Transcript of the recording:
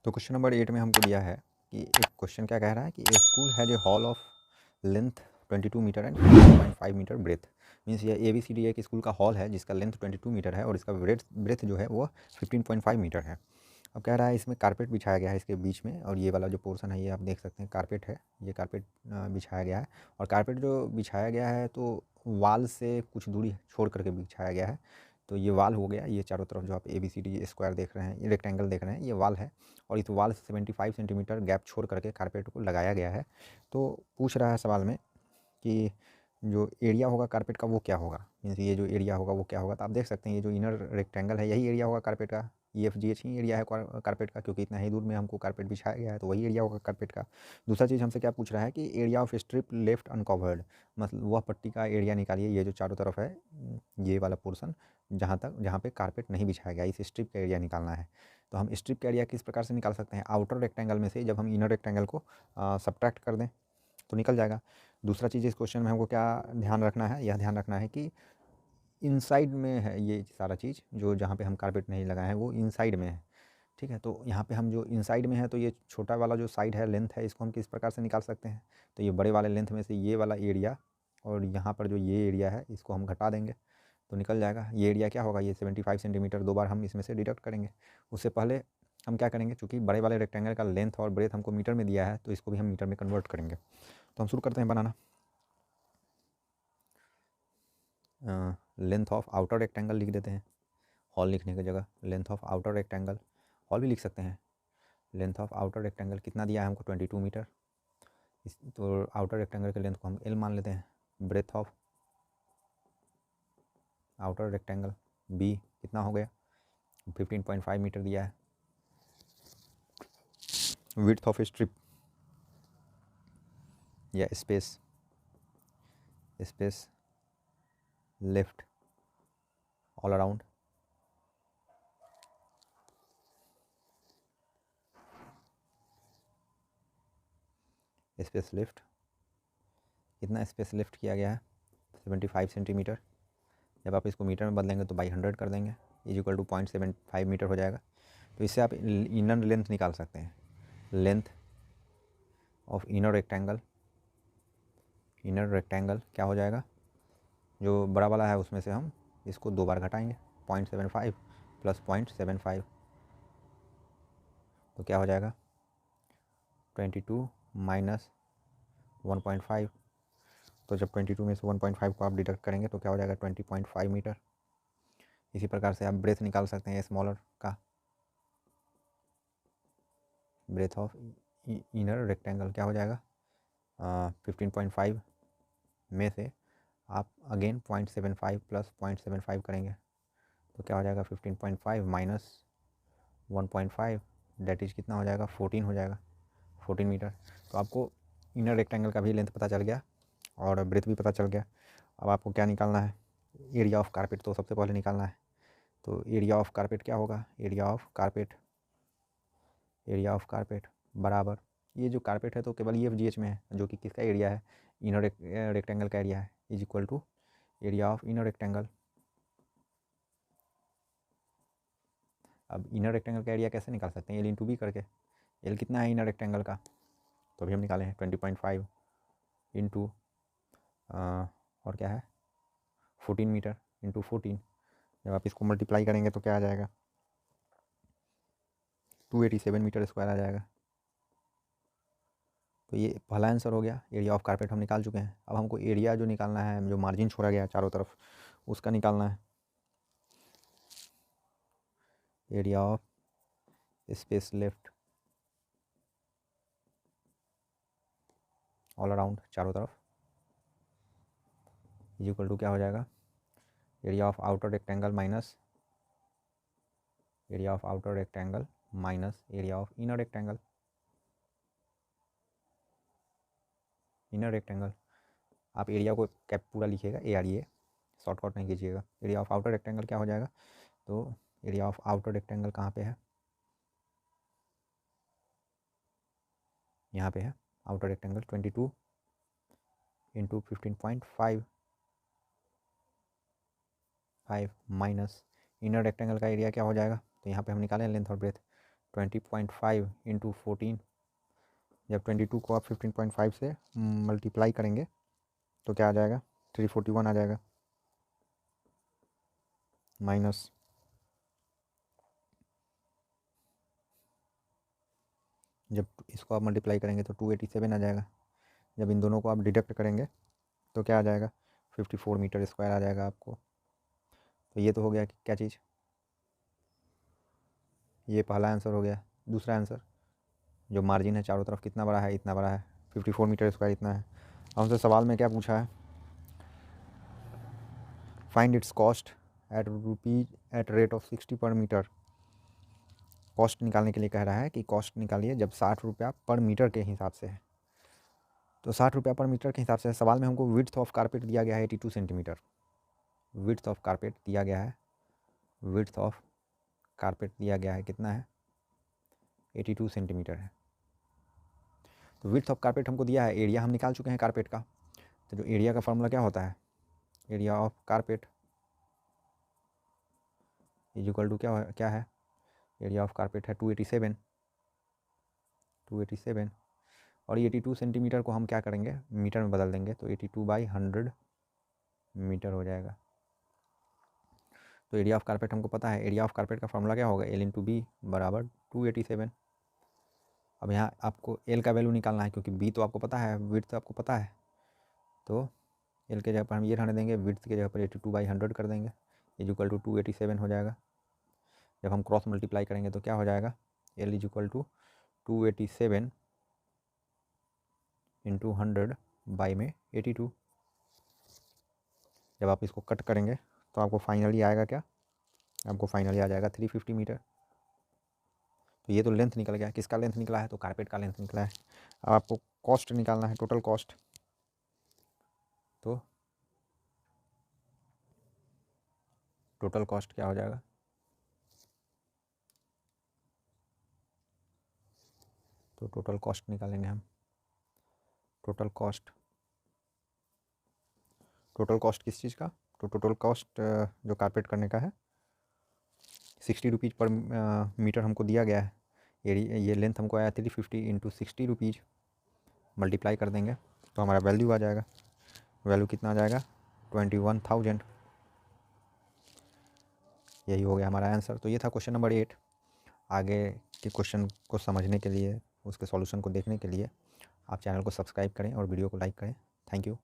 तो question number 8 में हमको दिया है कि एक क्वेश्चन क्या कह रहा है कि a school has a hall of length 22 metre and 15.5 metre breadth. Means ये ABCD एक स्कूल का हॉल है जिसका लेंथ 22 मीटर है और इसका ब्रेथ जो है वो 15.5 मीटर है। अब कह रहा है इसमें कारपेट बिछाया गया है इसके बीच में, और ये वाला जो पोर्शन है ये आप देख सकते हैं कारपेट है, ये कारपेट बिछाया गया है। और कारपेट जो बिछाया गया है तो वाल से कुछ दूरी छोड़ करके बिछाया गया है। तो ये वाल हो गया, ये चारों तरफ जो आप ABCD स्क्वायर देख रहे हैं, ये रेक्टेंगल देख रहे हैं, ये वाल है। और इस वाल से 75 सेंटीमीटर गैप छोड़ करके कारपेट को लगाया गया है। तो पूछ रहा है सवाल में कि जो एरिया होगा कारपेट का वो क्या होगा, मीन्स ये जो एरिया होगा वो क्या होगा। तो आप देख सकते हैं ये जो इनर रेक्टेंगल है यही एरिया होगा कारपेट का, EFGH ही एरिया है कारपेट का, क्योंकि इतना ही दूर में हमको कारपेट बिछाया गया है तो वही एरिया होगा कारपेट का। दूसरा चीज़ हमसे क्या पूछ रहा है कि area of strip left uncovered, मतलब वह पट्टी का एरिया निकालिए, ये जो चारों तरफ है ये वाला पोर्सन जहाँ पे कारपेट नहीं बिछाया गया, इस स्ट्रिप का एरिया निकालना है। तो हम स्ट्रिप का एरिया किस प्रकार से निकाल सकते हैं, आउटर रेक्टेंगल में से जब हम इनर रेक्टेंगल को सब्ट्रैक्ट कर दें तो निकल जाएगा। दूसरा चीज़ इस क्वेश्चन में हमको क्या ध्यान रखना है, यह ध्यान रखना है कि इनसाइड में है ये सारा चीज़, जो जहाँ पे हम कारपेट नहीं लगाए हैं वो इनसाइड में है। ठीक है, तो यहाँ पे हम जो इनसाइड में है तो ये छोटा वाला जो साइड है लेंथ है इसको हम किस प्रकार से निकाल सकते हैं। तो ये बड़े वाले लेंथ में से ये वाला एरिया और यहाँ पर जो ये एरिया है इसको हम घटा देंगे तो निकल जाएगा। ये एरिया क्या होगा, ये 75 सेंटीमीटर, दो बार हम इसमें से डिडक्ट करेंगे। उससे पहले हम क्या करेंगे, चूँकि बड़े वाले रेक्टेंगल का लेंथ और ब्रेथ हमको मीटर में दिया है तो इसको भी हम मीटर में कन्वर्ट करेंगे। तो हम शुरू करते हैं बनाना। लेंथ ऑफ आउटर रेक्टेंगल लिख देते हैं, हॉल लिखने की जगह length of outer rectangle, hall भी लिख सकते हैं। लेंथ ऑफ आउटर रेक्टेंगल कितना दिया है हमको, 22 मीटर। इस तो आउटर रेक्टेंगल के लेंथ को हम L मान लेते हैं। Breadth of outer rectangle B कितना हो गया, 15.5 मीटर दिया है। विड्थ ऑफ स्ट्रिप या space left all around space lift, कितना स्पेस लिफ्ट किया गया है, 75 सेंटीमीटर। जब आप इसको मीटर में बदलेंगे तो बाई 100 कर देंगे, इज इक्वल टू 0.75 मीटर हो जाएगा। तो इससे आप इनर लेंथ निकाल सकते हैं। लेंथ ऑफ इनर रेक्टेंगल क्या हो जाएगा, जो बड़ा वाला है उसमें से हम इसको दो बार घटाएंगे, 0.75 प्लस 0.75 तो क्या हो जाएगा 22 माइनस 1.5। तो जब 22 में से 1.5 को आप डिडक्ट करेंगे तो क्या हो जाएगा 20.5 मीटर। इसी प्रकार से आप ब्रेथ निकाल सकते हैं स्मॉलर का, ब्रेथ ऑफ इनर रेक्टेंगल क्या हो जाएगा 15.5 में से आप अगेन 0.75 प्लस 0.75 करेंगे तो क्या हो जाएगा 15.5 माइनस 1.5 डेट इज कितना हो जाएगा 14 हो जाएगा, 14 मीटर। तो आपको इनर रेक्टेंगल का भी लेंथ पता चल गया और ब्रेथ भी पता चल गया। अब आपको क्या निकालना है, एरिया ऑफ कारपेट तो सबसे पहले निकालना है। तो एरिया ऑफ कारपेट क्या होगा, एरिया ऑफ कारपेट बराबर, ये जो कारपेट है तो केवल EFGH में है जो कि किसका एरिया है, इनर रेक्टेंगल का एरिया है, is equal to area of inner rectangle. अब इनर रेक्टेंगल का एरिया कैसे निकाल सकते हैं, L इंटू B करके। L कितना है इनर रेक्टेंगल का, तो अभी हम निकाले हैं 20.5 इंटू और क्या है 14 मीटर इंटू 14। जब आप इसको मल्टीप्लाई करेंगे तो क्या आ जाएगा 287 मीटर स्क्वायर आ जाएगा। तो ये पहला आंसर हो गया, एरिया ऑफ कारपेट हम निकाल चुके हैं। अब हमको एरिया जो निकालना है, जो मार्जिन छोड़ा गया है चारों तरफ उसका निकालना है। Area of space left all around चारों तरफ इज इक्वल टू क्या हो जाएगा, area of outer rectangle minus area of outer rectangle minus area of inner rectangle. Inner rectangle आप एरिया को कैप पूरा लिखिएगा, AREA, शॉर्टकट नहीं कीजिएगा। एरिया ऑफ आउटर रेक्टेंगल क्या हो जाएगा, तो एरिया ऑफ आउटर रेक्टेंगल कहाँ पे है, यहाँ पे है outer rectangle 22 into 15.5 minus inner rectangle का एरिया क्या हो जाएगा, तो यहाँ पे हम निकालें लेंथ और ब्रेथ 20.5 इंटू 14, जब 22 को आप 15.5 से मल्टीप्लाई करेंगे तो क्या आ जाएगा, 341 आ जाएगा, माइनस जब इसको आप मल्टीप्लाई करेंगे तो 287 आ जाएगा, जब इन दोनों को आप डिडक्ट करेंगे तो क्या आ जाएगा, 54 मीटर स्क्वायर आ जाएगा आपको। तो ये तो हो गया कि क्या चीज़, ये पहला आंसर हो गया। दूसरा आंसर, जो मार्जिन है चारों तरफ कितना बड़ा है, इतना बड़ा है, 54 मीटर स्क्वायर इतना है। हमसे सवाल में क्या पूछा है, find its cost at rate of 60 पर मीटर। कॉस्ट निकालने के लिए कह रहा है कि कॉस्ट निकालिए जब 60 रुपया पर मीटर के हिसाब से है। तो 60 रुपया पर मीटर के हिसाब से सवाल में हमको विड्थ ऑफ कारपेट दिया गया है 82 सेंटीमीटर। विड्थ ऑफ कारपेट दिया गया है, विड्थ ऑफ कारपेट दिया गया है कितना है, 82 सेंटीमीटर है। तो विड्थ ऑफ कारपेट हमको दिया है, एरिया हम निकाल चुके हैं कारपेट का। तो जो एरिया का फॉर्मूला क्या होता है, area of carpet is equal to क्या है, एरिया ऑफ कारपेट है 287 और 82 सेंटीमीटर को हम क्या करेंगे, मीटर में बदल देंगे तो 82/100 मीटर हो जाएगा। तो एरिया ऑफ कारपेट हमको पता है, एरिया ऑफ कारपेट का फॉर्मूला क्या होगा, L/B बराबर 287। अब यहाँ आपको L का वैल्यू निकालना है क्योंकि B तो आपको पता है, विड्थ तो आपको पता है। तो L के जगह पर हम ये रहने देंगे, विड्थ की जगह पर 82/100 कर देंगे, इज इक्वल टू 287 हो जाएगा। जब हम क्रॉस मल्टीप्लाई करेंगे तो क्या हो जाएगा, L is equal to 287 into 100/82। जब आप इसको कट करेंगे तो आपको फाइनली आएगा क्या, आपको फाइनली आ जाएगा 350 मीटर। तो ये तो लेंथ निकल गया, किसका लेंथ निकला है, तो कारपेट का लेंथ निकला है। अब आपको कॉस्ट निकालना है, टोटल कॉस्ट। तो टोटल कॉस्ट क्या हो जाएगा, तो टोटल कॉस्ट निकालेंगे हम। टोटल कॉस्ट किस चीज़ का, तो टोटल कॉस्ट जो कारपेट करने का है 60 रुपीज़ पर मीटर हमको दिया गया है। ये लेंथ हमको आया 350 इंटू 60 रुपीज़, मल्टीप्लाई कर देंगे तो हमारा वैल्यू आ जाएगा। वैल्यू कितना आ जाएगा, 21,000। यही हो गया हमारा आंसर। तो ये था क्वेश्चन नंबर 8। आगे के क्वेश्चन को समझने के लिए, उसके सॉल्यूशन को देखने के लिए आप चैनल को सब्सक्राइब करें और वीडियो को लाइक करें। Thank you.